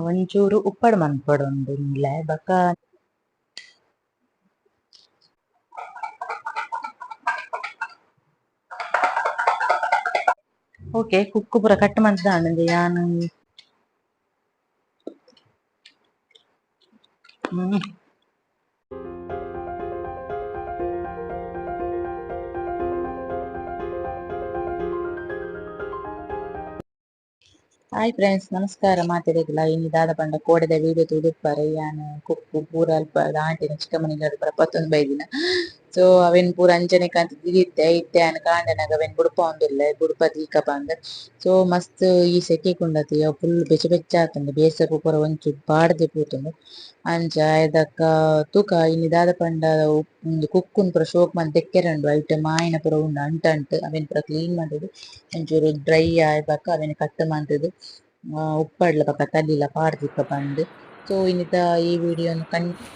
ಒಂಚೂರು ಉಪ್ಪಡ್ ಮನ್ಪಡೊಂದು ಇಂಗ್ಲ ಬೊಕ ಓಕೆ ಕುಕ್ಕು ಪೂರ ಕಟ್ ಮಂತಂದೆ ಯಾನ್ ಹಾಯ್ ಫ್ರೆಂಡ್ಸ್ ನಮಸ್ಕಾರ ಮಾತಿರಲಿಲ್ಲ ಇನ್ನು ದಾದ ಪಂಡ ಕೋಡೆದ ವಿಡಿಯೋ ತುಡುತ್ಪಾರೆ ಯಾನ್ ಕುಕ್ಕು ಪೂರ ಅಲ್ಪ ಆಂಟಿನ ಚಿಕ್ಕ ಮನೆಗೆ ಪತ್ತೊಂದು ಬೈದಿನ ಸೊ ಅವೆನ್ ಪೂರ ಅಂಚನೆ ಕಂತ ದಿದಿತ್ತೆ ಇತ್ತೆ ಅನ್ ಕಾಂಡನಾಗ ಅವೆನ್ ಬುಡ್ಪ ಒಂದಿಲ್ಲ ಬುಡ್ಪ ದೀಕ ಬಂದ್ ಸೊ ಮಸ್ತ್ ಈ ಸೆಕೆ ಕುಂಡತಿ ಫುಲ್ ಬೆಚ್ಚ ಬೆಚ್ಚ ಆತಂದೆ ಬೇಸರ ಪೂರ ಒಂಚು ಬಾಡ್ದೆ ಪೂತುಂಡು ಅಂಚ ಐದಕ್ಕ ತೂಕ ಇನ್ನು ದಾದ ಪಂಡ ಒಂದು ಕುಕ್ಕುನ್ ಪೂರ ಶೋಕ್ ಮಂತ್ ತೆಕ್ಕೆರಂಡು ಐಟ್ ಮಾಯಿನ ಪೂರ ಉಂಡು ಅಂಟು ಅವೆನ್ ಪೂರ ಕ್ಲೀನ್ ಮಾಡುದು ಒಂಚೂರು ಡ್ರೈ ಆಯ್ಬಾಕ ಅವೆನ್ ಕಟ್ ಮಂತುದು ಉಪ್ಪಡ್ಲ ಪಕ್ಕ ತಲ್ಲಿಲ ಪಾಡ್ದಿಕ್ಕ ಬಂದ್ ಸೊ ಇನ್ನಿತ ಈ ವಿಡಿಯೋನು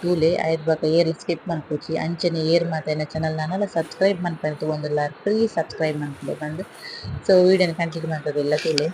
ತೂಲೆ ಆಯ್ದ ಬಕ ಏರ್ಲ ಸ್ಕಿಪ್ ಮನ್ಪುಜಿ ಅಂಚನೆ ಏರ್ ಮಾತ ಚಾನಲ್ ನಾನಲ್ಲ ಸಬ್ಸ್ಕ್ರೈಬ್ ಮನ್ಪರೆ ತಗೊಂಡಿಲ್ಲ ಪ್ಲೀಸ್ ಸಬ್ಸ್ಕ್ರೈಬ್ ಮನ್ಪುಲೆ ಬಂದು ಸೊ ವಿಡಿಯೋನ ಕಂಟಿನ್ಯೂ ಮಾಡ್ತದಿಲ್ಲ ತೂಲೆ.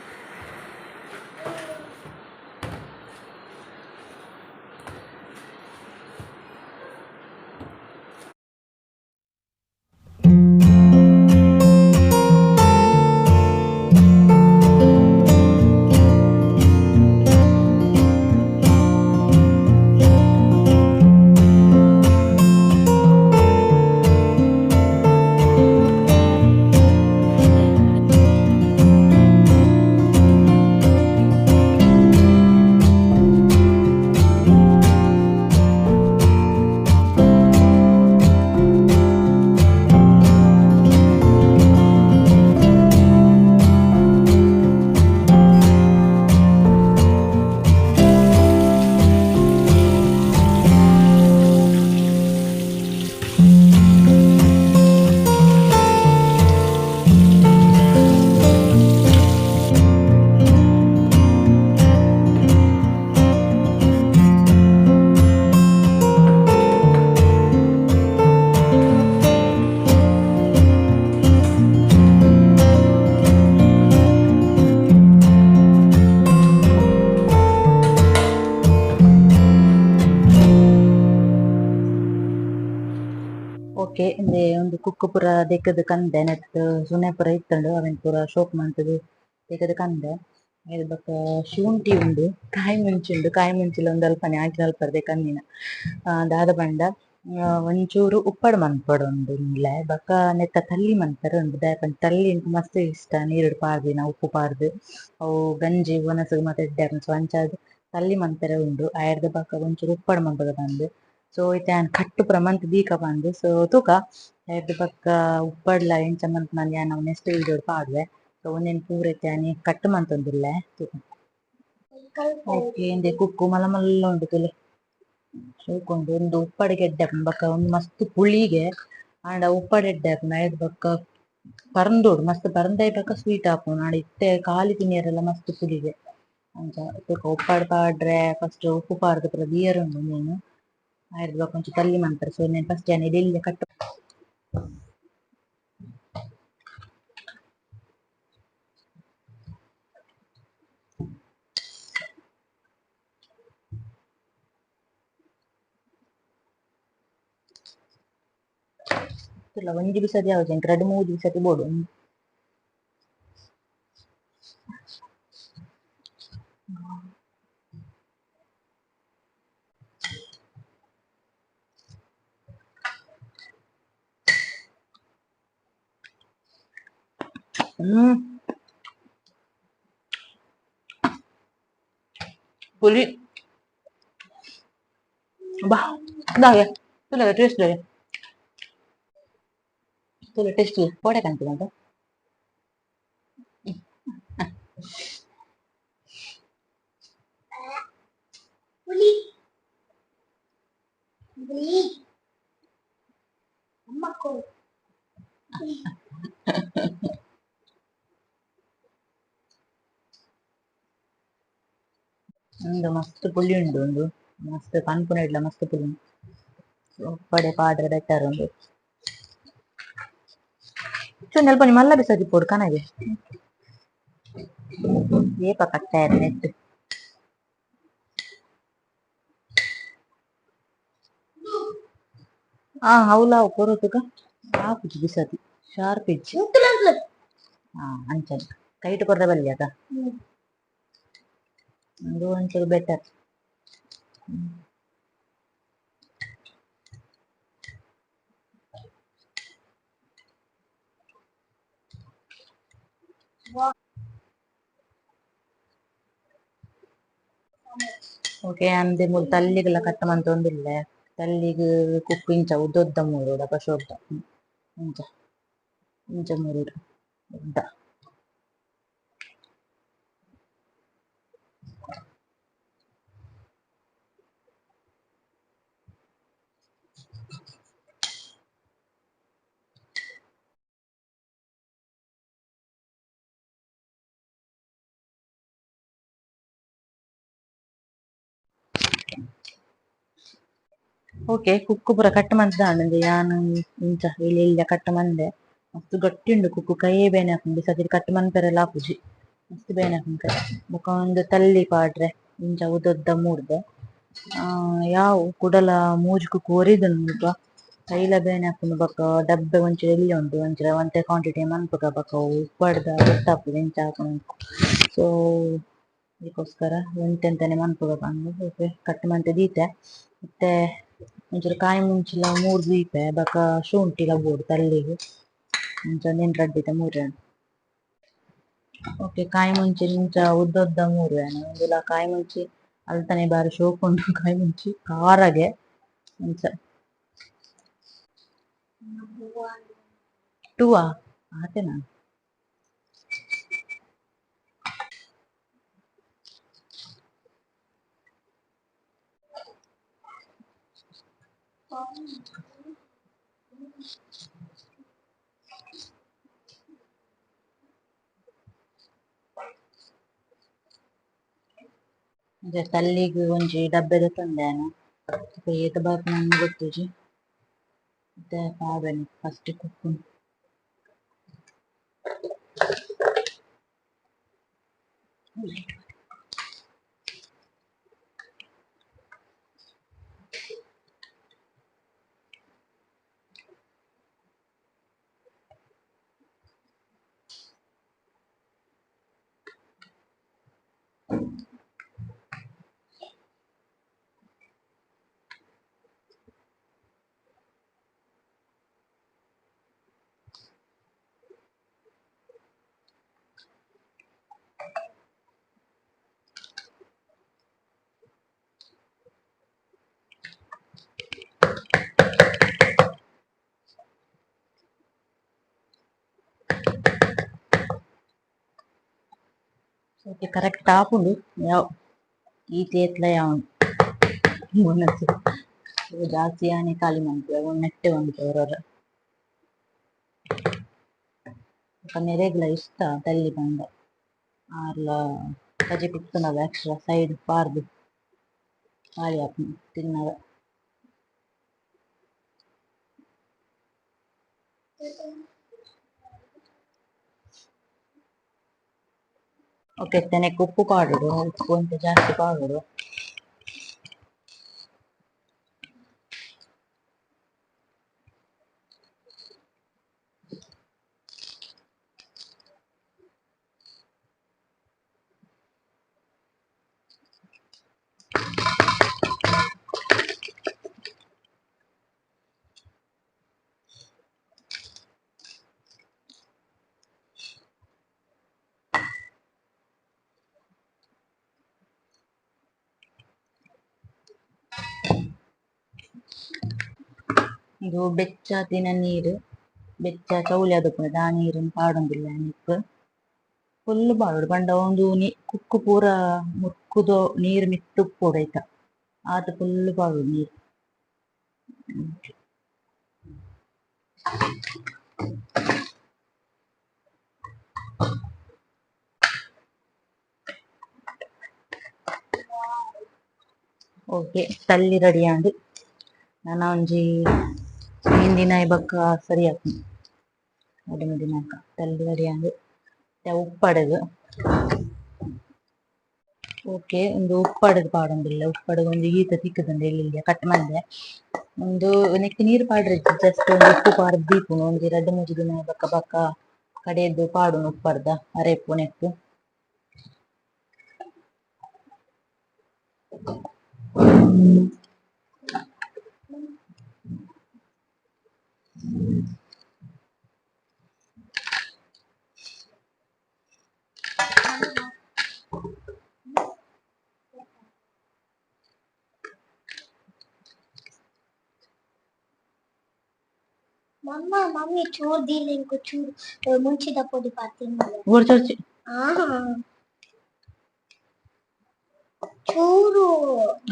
ಓಕೆ ಇಂದೆ ಒಂದು ಕುಕ್ಕು ಪೂರ ದೆಕ್ಕದ ಕಂದೆ ನೆಟ್ ಸುನೆ ಪೂರ ಇತ್ತಂಡು ಅವೆನ್ ಪೂರ ಶೋಕ್ ಮಂತುದು ದೆಕ್ಕದ ಕಂದೆ ಐದು ಬೊಕ ಶುಂಠಿ ಉಂಡು ಕಾಯಿ ಮುಂಚಿ ಉಂಡು ಕಾಯಿ ಮುಂಚಿಲ ಒಂದ್ ಅಲ್ಪನೆ ಆಕಿನ ಅಲ್ಪರ್ದೆ ಕಮ್ಮಿನ ದಾದ ಪಂಡ ಒಂಚೂರು ಉಪ್ಪಡ್ ಮನ್ಪಡೊಂದು ಇಂಗ್ಲ ಬೊಕ ನೆತ್ತ ತಲ್ಲಿ ಮನ್ಪರೆ ಉಂಡು ದಾಯಪಂಡ ತಲ್ಲಿ ಎಂಕ್ ಮಸ್ತ್ ಇಷ್ಟ ನೀರುಡು ಪಾರ್ದಿನ ಉಪ್ಪು ಪಾರ್ದ್ ಅವು ಗಂಜಿ ಒನಸು ಮಾತ ಎಡ್ಡೆ ಸೊ ಅಂಚಾದ್ ತಲ್ಲಿ ಮನ್ಪರೆ ಉಂಡು ಆಯರ್ದ ಬೊಕ ಒಂಚೂರು ಉಪ್ಪಡ್ ಮನ್ಪುಗ ಬಂದ್ ಸೊ ಇತ್ತೆ ಕಟ್ಟು ಪೂರ ಮಂತ್ ದೀಕ ಬಂದ್ ಸೊ ತೂಕ ಐರ್ದ ಬಕ್ಕ ಉಪ್ಪಡ್ಲ ಎಂಚ ಮಂತ್ ನಾನು ಯಾನ್ ನೆಕ್ಸ್ಟ್ ವಿಡಿಯೋ ಪಾಡ್ವೆ ಸೊ ಒಂದೆನ್ ಪೂರ ಇತ್ತೆ ಕಟ್ಟು ಮಂತೊಂದುಲ್ಲೆ ತೂಕ ಓಕೆ ಇಂದೆ ಕುಕ್ಕು ಮಲ್ಲ ಮಲ್ಲ ಉಂಡು ತುಲೆ ಶೋಕುಂಡು ಒಂದು ಉಪ್ಪಡ್ ಗೆಡ್ಡೆ ಬಕ್ಕ ಒಂದು ಮಸ್ತ್ ಪುಳಿಗೆ ಆಂಡ ಉಪ್ಪಡ್ ಎಡ್ಡೆ ಆಪುಂಡು ಐರ್ದ ಬಕ್ಕ ಪರಂದೋಡು ಮಸ್ತ್ ಪರಂದೈ ಬಕ್ಕ ಸ್ವೀಟ್ ಆಪುಂಡು ಆಂಡ ಇತ್ತೆ ಕಾಲಿ ತಿನಿಯರೆಲ್ಲ ಮಸ್ತ್ ಪುಳಿಗೆ ಅಂಚ ತೂಕ ಉಪ್ಪಡ್ ಪಾಡ್ರೆ ಫಸ್ಟ್ ಉಪ್ಪು ಪಾರ್ದ್ ಪೂರ ದಿಯರ್ ಉಂಡು ನೀನು ಆಯ್ತು ಕೊಂಚ ತಲ್ಲಿ ಮಾಡ್ತಾರೆ ಸೊ నేను ಫಸ್ಟ್ ಏನು ಇದೆಲ್ಲ ಕಟ್ ಇಲ್ಲ ಒಂಜಿ ಬಿಸದಿ ಯಾವ್ದು ಎಂಕ್ 2-3 ದಿವಸತಿ ಬೋಡು ಪುಳಿ ಬಾ ದಾಗೆ ತುಲೆ ಟೇಸ್ಟ್ ದಾಗೆ ತುಲೆ ಟೇಸ್ಟ್ ಪೋಡೆ ಕಂತೀನಿ ಅಂತ ಪುಳಿ ಪುಳಿ ಅಮ್ಮಕ್ಕೋ ಒಂದು ಮಸ್ತ್ ಪುಳಿ ಉಂಡು ಒಂದು ಮಸ್ತ್ ಪನ್ಪುನ ಇಡ್ಲ ಮಸ್ತ್ ಪುಳಿ ಉಪ್ಪಡೆ ಪಾಡ್ರೆ ಬೆಟ್ಟರ್ ಉಂಡು ಚೊಂದು ಅಲ್ಪ ಮಲ್ಲ ಬಿಸದಿ ಪೋಡು ಕನಗೆ ಏಪ ಕಟ್ಟಾಯರ್ ನೆಟ್ ಅವಲಾವು ಕೊರತುಗ ಆಪುಜಿ ಬಿಸತಿ ಶಾರ್ಪ್ ಇಜ್ಜಿ ಅಂಚನೆ ಕೈಟ್ ಕೊರ್ದ ಬಲ್ಲಿ ಅದ ಅದು ಒಂಚೂರು ಬೆಟರ್. ಓಕೆ ಅಂದೆ ಮೂಲು ತಲ್ಲಿಗೆಲ್ಲ ಕಟ್ಟ ಮಂತೊಂದಿಲ್ಲ ತಲ್ಲಿಗ್ ಕುಕ್ಕು ಇಂಚ ಉದ್ದೊದ್ದ ಮೂರುಡ ಪಶೋದ್ದ ಇಂಚ ಇಂಚ ಮೂರುಡು ಉದ್ದ. ಓಕೆ ಕುಕ್ಕು ಪೂರ ಕಟ್ ಮಂತ್‌ದಾಂಡೆ ಯಾನ್ ಇಂಚ ಇಲ್ಲೆ ಇಲ್ಲೆ ಕಟ್ ಮಂಡೆ ಮಸ್ತ್ ಗಟ್ಟಿ ಉಂಡು ಕುಕ್ಕು ಕೈಯೇ ಬೇನೆ ಆಪುಂಡು ಸದಿರ್ ಕಟ್ ಮನ್ಪೆರೆಲ ಆಪುಜಿ ಮಸ್ತ್ ಬೇನೆ ಆಪುಂಡು ಕೈ. ಬೊಕ ಒಂದು ತಲ್ಲಿ ಪಾಡ್ರೆ ಇಂಚ ಉದ್ದೊದ್ದ ಮೂರ್ದೆ ಯಾವು ಕುಡಲ ಮೂಜುಕು ಕೊರಿದುಂಡು ಮುಲ್ಪ ಕೈಲ ಬೇನೆ ಆಪುಂಡು. ಬೊಕ ಡಬ್ಬೆ ಒಂಚೂರು ಎಲ್ಯ ಉಂಡು ಒಂಚೂರು ಒಂತೆ ಕ್ವಾಂಟಿಟಿ ಮನ್ಪುಗ ಬೊಕ ಅವು ಉಪ್ಪಡ್ದ ಗೊತ್ತಾಪುಜಿ ಎಂಚ ಆಪುಂಡು. ಸೊ ಅದಕ್ಕೋಸ್ಕರ ಎಂತೆಂತನೆ ಮನ್ಪುಗ ಪಂದ್ ಓಕೆ ಕಟ್ ಮಂತ್ ದೀತೆ ಮತ್ತೆ ಒಂಚೂರು ಕಾಯಿ ಮುಂಚಿಲ ಮೂರ್ ದೀಪೆ ಬೊಕ ಶುಂಠಿಲ ಬೋಡು ತಲ್ಲಿಗ್ ಅಂಚ ನೆಂಟ್ರಡ್ಡಿತ ಮೂರೆ. ಓಕೆ ಕಾಯಿ ಮುಂಚಿ ಇಂಚ ಉದ್ದೊದ್ದ ಮೂರುವೆನ ಉಂದುಲ ಕಾಯಿ ಮುಂಚಿ ಅಲ್ತನೆ ಬಾರಿ ಶೋಕು ಉಂಡು ಕಾಯಿ ಮುಂಚಿ ಕಾರಗೆ ಅಂಚ ಟೂವಾ ಆತೆನ ಅದೇ ತಲ್ಲಿಗ್ ಒಂಜಿ ಡಬ್ಬೆದ ತಂದೆನ ಏತ ಬರ್ಪುನಂದ್ ಗೊತ್ತಿಜ್ಜಿ ಮತ್ತೆ ಪಾಡ್ವೆನೆ ಫಸ್ಟ್ ಕುಕ್ಕು. ಓಕೆ ಕರೆಕ್ಟ್ ಆಪುಂಡು ಯಾವ್ ಈತೆ ಏತ್ಲ ಯಾವನ್ ಮುನಸ್ಸು ಜಾಸ್ತಿ ಆನೆ ಖಾಲಿ ಮನ್ಪುವೆ ಅವು ನೆಟ್ಟೆ ಒಂದುಪುವೆರ್ ಬೊಕ ನೆರೆಗ್ಲ ಇಷ್ಟ ತಲ್ಲಿ ಪಂಡ ಆರ್ಲ ಕಜಿ ಕುಗ್ತುನಗ ಎಕ್ಸ್ಟ್ರಾ ಸೈಡ್ ಪಾರ್ದ್ ಖಾಲಿ ಆಪುಂಡು ತಿನ್ನಗ. ಓಕೆ ತೆನೆಕ್ ಉಪ್ಪು ಪಾಡುಡು ಉಪ್ಪು ಒಂತೆ ಜಾಸ್ತಿ ಪಾಡುಡು. ಇದು ಬೆಚ್ಚಾತಿನ ನೀರು ಬೆಚ್ಚ ಚೌಲಿ ಆದುಪ್ಪುಂಡು ಆ ನೀರುನ್ ಪಾಡೊಂದಿಲ್ಲ ನಿಕ್ ಫುಲ್ ಪಾಡುಡು ಪಂಡ ಒಂದು ಕುಕ್ಕು ಪೂರ ಮುರ್ಕುದು ನೀರ್ ಮಿತ್ತ್ ಉಪ್ಪೊಡು ಐತ ಆತ್ ಫುಲ್ ಪಾಡುಡು ನೀರ್. ಓಕೆ ತಲ್ಲಿ ರೆಡಿ ಆಂಡ್ ನಾನ ಒಂಜಿ ಹಿಂದಿನ ಬೊಕ್ಕ ಸರಿ ಆಪುಂಡು ಎರಡು ಮೂರು ದಿನಕ್ಕ ತಲ್ಲಿ ರೆಡಿ ಆಂಡ್ ಉಪ್ಪಡಗ್ ಓಕೆ ಒಂದು ಉಪ್ಪಡಗ್ ಪಾಡೊಂದಿಲ್ಲ ಉಪ್ಪಡಗ್ ಒಂಜಿ ಈತ ತಿಕ್ಕುದುಂಡು ಎಲ್ಲಿ ಕಟ್ ಮಂಡೆ ಒಂದು ನೆಕ್ಸ್ಟ್ ನೀರು ಪಾಡ್ರೆ ಜಸ್ಟ್ ಒಂದು ಉಪ್ಪು ಪಾಡ್ದು ದೀಪುನು ಒಂದು 2-3 ದಿನ ಬಕ್ಕ ಬಕ್ಕ ಕಡೆಯದ್ದು ಪಾಡುನು ಉಪ್ಪರ್ದ ಅರೆಪ್ಪು ನೆಕ್ಕು. मम्मी छोड़ दी इनको ಮುಂಚಿದ ಪೊಡಿ ಪಾತೀನಿ ಊರ್ಚೋರ್ಚಿ ಚೂರು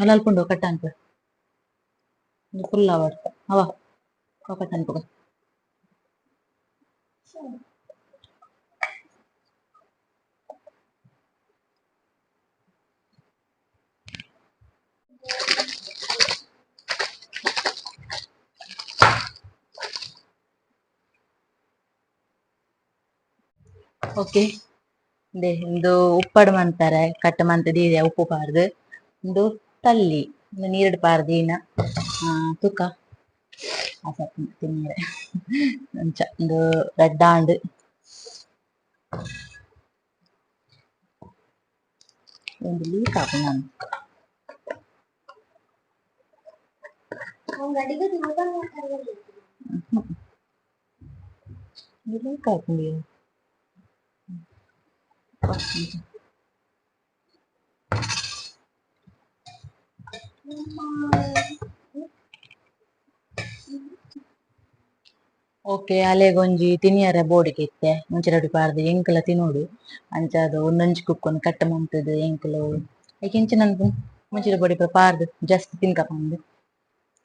ಅಲ್ಲ ಅಲ್ಪುಂಡು ಕಟ್ಟ ಅಂತ ಫುಲ್ ಅವರ್ ಅವ ಕಟ್ಟ ಅನ್ಕೋ. ಓಕೆ ಒಂದು ಉಪ್ಪಡು ಮಂತಾರೆ ಕಟ್ಟ ಮಂತದಿ ಉಪ್ಪು ಪಾರ್ದು ಒಂದು ತಲ್ಲಿ ಒಂದು ನೀರಡು ಪಾರ್ದಿನ ತೂಕ ತಿನ್ನೀರೆ ಒಂದು ರಡ್ಡಾಂಡ್ ಒಂದು ಲೀಕ್ ಹಾಕು ನಾನು ಲೀಕ್ ಹಾಕಿ ಓಕೆ ಅಲೆಗೊಂಜಿ ತಿನಿಯರ ಬೋಡಿಗೆ ಇತ್ತೆ ಮುಂಚೆ ಪಾರ್ದು ಎಂಕಲ ತಿನ್ನೋಡು ಅಂಚಾದು ಒಂದೊಂಜಿ ಕುಕ್ಕೊಂಡು ಕಟ್ಟ ಮಂತದ್ದು ಎಂಕಲು ಐಕೆಂಚ ನಂದು ಮುಂಚಿನ ಬೋಡಿ ಪಾರ್ದು ಜಸ್ಟ್ ತಿನ್ಕಪಂದು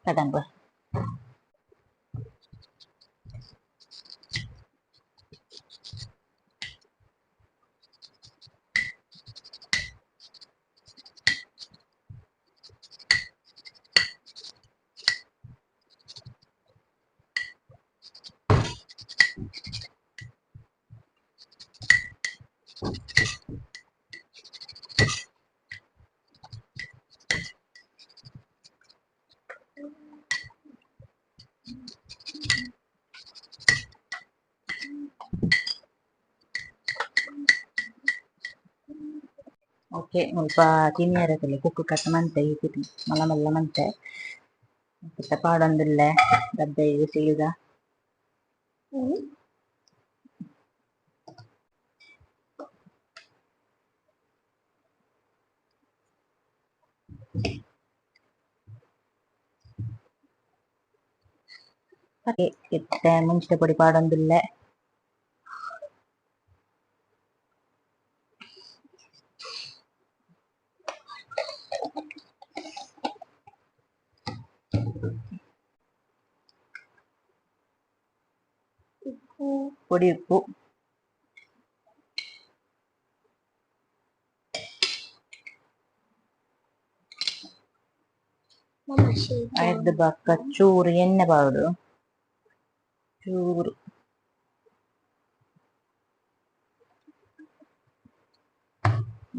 ಕಟಂಬ. ಓಕೆ ಸ್ವಲ್ಪ ತಿನ್ನಿಯರದಲ್ಲಿ ಕುಕ್ಕು ಕಟ್ಟ ಮಂತೆ ಇಟ್ಟಿನಿ ಮಲ್ಲ ಮಲ್ಲ ಮಂತೆ ಪಾಡೊಂದಿಲ್ಲ ಗದ್ದೆ ಸೀದ ಇತ್ತೆ ಮುಂಚೆ ಪೊಡಿ ಪಾಡೊಂದಿಲ್ಲ പൊടി ഉപ്പു ಐದು ಬಕ್ಕ ಚೂರು ಎಣ್ಣೆ ಪಾಡು ಚೂರು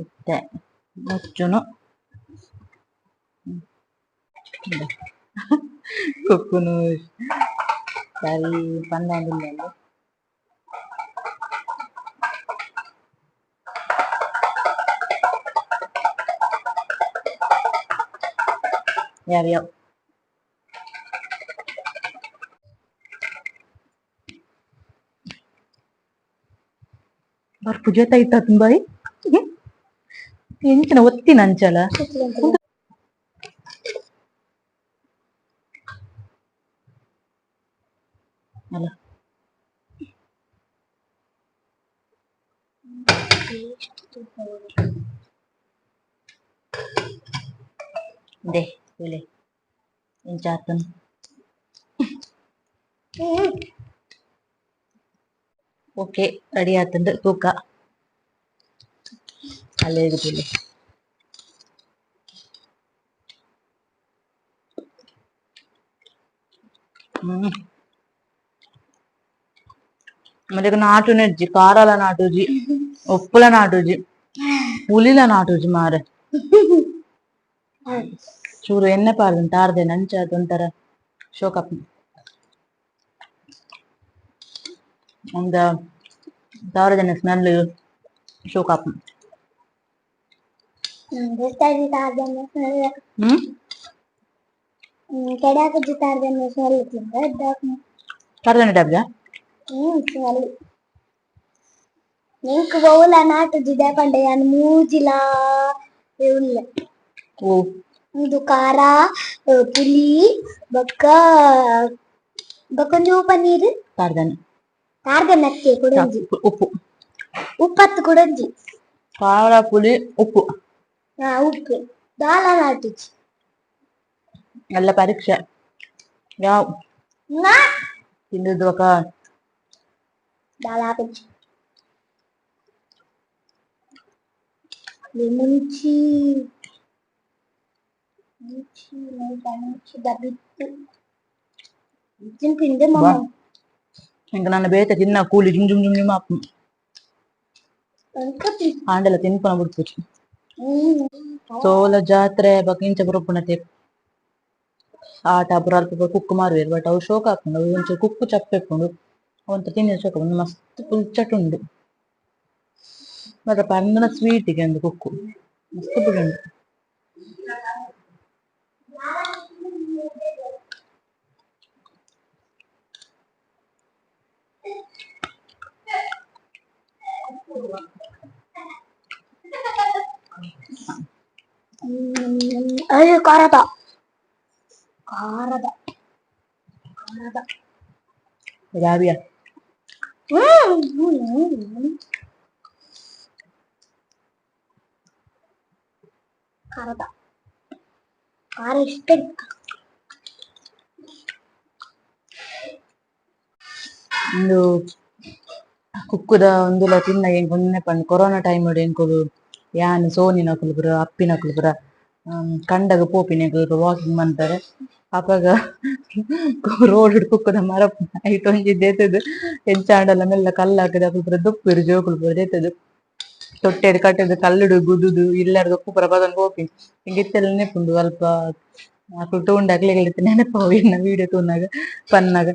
ಇತ್ತೆ ಮುಚ್ಚುನು ಕುಕ್ಕುನು ಸರಿ ಪಂದಾಗಿಲ್ಲ ಯಾವ್ಯಾವ ಬರ್ಪು ಜೊತೆ ಇಟ್ಟ ಬಾಯಿ ಎಂಚಿನ ಒತ್ತಿನ ಅಂಚಲ ಅಲ್ಲ ದೇ ಹೇಳಿ ಎಂಚಾತನ್ ಓಕೆ ರೆಡಿ ಆತಂದು ತೂಕ ಅಲ್ಲೇ ಇರುದಿಲ್ಲ ಮತ್ತೆ నాటు నెజ్జి కారాల నాటుజి ఉప్పుల నాటుజి పులిల నాటుజి ಮಾರೆ ಚೂರು ಎಣ್ಣೆ ಪಾರ್ದು ತಾರ್ದೆ ನಂಚ ಅದೊಂಥರ ಶೋಕ್ ಅಪ್ ಒಂದ ಸಾವಿರದನ್ನ ಸ್ಮೆಲ್ ಶೋಕ್ ಅಪ್ ಕೆಡಾಕ ಜಿತಾರ್ದನ್ನ ಸ್ಮೆಲ್ ಸಾವಿರದನ್ನ ಡಬ್ಜ ಸ್ಮೆಲ್ నీకు బౌల్ అన్నట్టు జిదేపండి అని మూజిలా ఉల్ల ಓ ಇದು ಖಾರ ಪುಲಿ ಬೊಕ್ಕ ಬೊಕ್ಕೊಂಜಿ ಪನ್ನೀರ್ ಸಾವಿರದನ್ನ ಕಾರ್ಗನ್ ಅಕ್ಕೆ ಕೊಡೊಂಜಿ ಉಪ್ಪು ಉಪ್ಪತ್ತು ಕೊಡೊಂಜಿ ಖಾರ ಪುಳಿ ಉಪ್ಪು ಉಪ್ಪು ದಾಲ ನಾಟಿಚಿ ಎಲ್ಲ ಪರೀಕ್ಷೆ ಯಾವ ನಾ ತಿಂದಿದ್ದು ఒక ದಾಲ ಹಾಕಿಚಿ ಮುಂಚಿ ದಬಿತ್ತು ತಿಂದೆ ಮಮ್ಮ ఇంక నన్ను బేత తిన్న కూలి జుమ్ జుమ్ జుమ్ జుమ్ ఆపు ఆండల తిన్పన ಬಿಡ್ತು ಸೋಲ ಜಾತ್ರೆ ಬಕಿಂಚ ಬರಪುನತೆ ಆಟ ಬುರಾಲ್ಪ ಕುಕ್ಕು ಮಾರುವೇರು ಬಟ್ ಅವು ಶೋಕ ಹಾಕೊಂಡು ಅವು ಒಂಚೂರು ಕುಕ್ಕು ಚಪ್ಪೆಕೊಂಡು ಅವಂತ ತಿನ್ನ ಶೋಕ ಒಂದು ಮಸ್ತ್ ಪುಲ್ಚಟುಂಡು ಮತ್ತೆ ಪಂಗನ ಸ್ವೀಟಿಗೆ ಒಂದು ಕುಕ್ಕು ಮಸ್ತ್ ಪುಡುಂಡು ಅಯ್ಯೋ ಖಾರದ ಖಾರದ ಖಾರದ ರಾಬಿಯಾ ಖಾರದ ಖಾರ ಇಷ್ಟ ಒಂದು ಕುಕ್ಕುದ ಒಂದುಲ ತಿನ್ನ ಹೆಂಗ್ ಒಂದೇ ಪಂಡ್ ಕೊರೋನಾ ಟೈಮ್ ಎಂಕುಲು ಯಾನ್ ಸೋನಿನಕುಲು ಪುರ ಅಪ್ಪಿನಕುಲು ಪುರ ಕಂಡಗ ಪೋಪಿನಕುಲು ವಾಕಿಂಗ್ ಮಾಡ್ತಾರೆ ಅಪಾಗ ರೋಡ್ ಕುಕ್ಕುದ ಮರ ಐಟ್ ಒಂಜಿ ದೇತದು ಹೆಂಚಾಂಡಲ ಮೆಲ್ಲ ಕಲ್ಲು ಹಾಕದ ಅಕುಲು ಪುರ ದೊಪ್ಪಿರು ಜೋಕುಲು ಪುರ ದೇತದು ತೊಟ್ಟೆಡ್ ಕಟ್ಟೆದು ಕಲ್ಲುಡು ಗುದುದು ಇಲ್ಲರ ದೊಪ್ಪು ಪುರ ಬದನ್ ಪೋಪಿ ಹಿಂಗಿತ್ತೆಲ್ಲ ನೆನಪುಂಡು ಅಲ್ಪ ಅಕುಲು ತೂಂಡ ಅಕ್ಲೆಗಳಿತ್ತು ನೆನಪವು ಇನ್ನ ವಿಡಿಯೋ ತೂನಾಗ ಪನ್ನಾಗ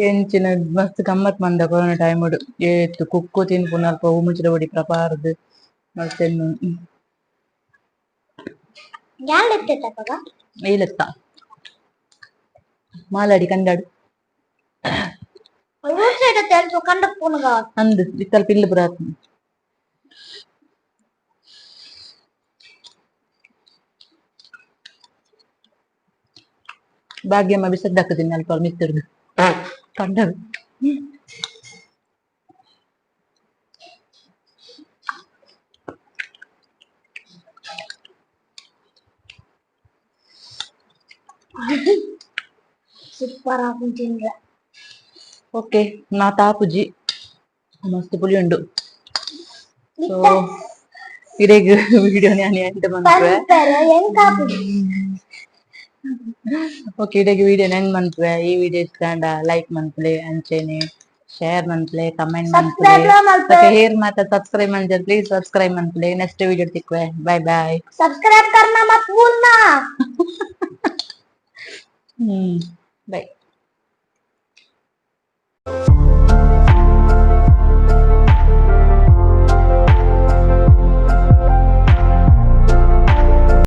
ಎಂಚಿನ ಮಸ್ತ್ ಗಮ್ಮತ್ ಮಂದ ಕೊರೋನಾ ಟೈಮ್ ಏತ್ತು ಕುಕ್ಕು ತಿನ್ಪುನ ಅಲ್ಪ ಉಮುಚಿದ ಬಡಿ ಪ್ರಪಾರದು ಮಲ್ತೆನ್ನು ಏಲೆತ್ತ ಮಾಲಾಡಿ ಕಂಡಾಡು ಅಂದು ಇತ್ತಲ್ ಪಿಲ್ಲು ಪುರ ಆತ್ಮ ಭಾಗ್ಯಮ್ಮ ಬಿಸದ್ದಾಕತೀನಿ ಅಲ್ಪ ಮಿತ್ತರ್ದು ಕಂಡದು ಸೂಪರ್ ಆಗುಂತಿಂದ್ರ ಓಕೆ ನಾ ತಾಪುಜಿ ಮಸ್ತ್ ಪುಳಿ ಉಂಡು ಸೊ ಇರೆಗ್ ವಿಡಿಯೋ ನಾನು ಎಂತ ಮನ್ಪುವೆ ಓಕೆ ಇಡೆಗ್ ವಿಡಿಯೋ ನೆನ್ ಮನ್ಪುವೆ ಈ ವಿಡಿಯೋ ಇಸ್ಕೊಂಡ ಲೈಕ್ ಮನ್ಪುಲೆ ಅಂಚೆನೆ ಶೇರ್ ಮನ್ಪುಲೆ ಕಮೆಂಟ್ ಮನ್ಪುಲೆ ಮತ್ತೆ ಹೇರ್ ಮಾತ ಸಬ್ಸ್ಕ್ರೈಬ್ ಮಂಜರ್ ಪ್ಲೀಸ್ ಸಬ್ಸ್ಕ್ರೈಬ್ ಮನ್ಪುಲೆ ನೆಕ್ಸ್ಟ್ ವಿಡಿಯೋ ತಿಕ್ವೆ ಬಾಯ್ ಬಾಯ್ ಸಬ್ಸ್ಕ್ರೈಬ್ करना मत भूलना बाय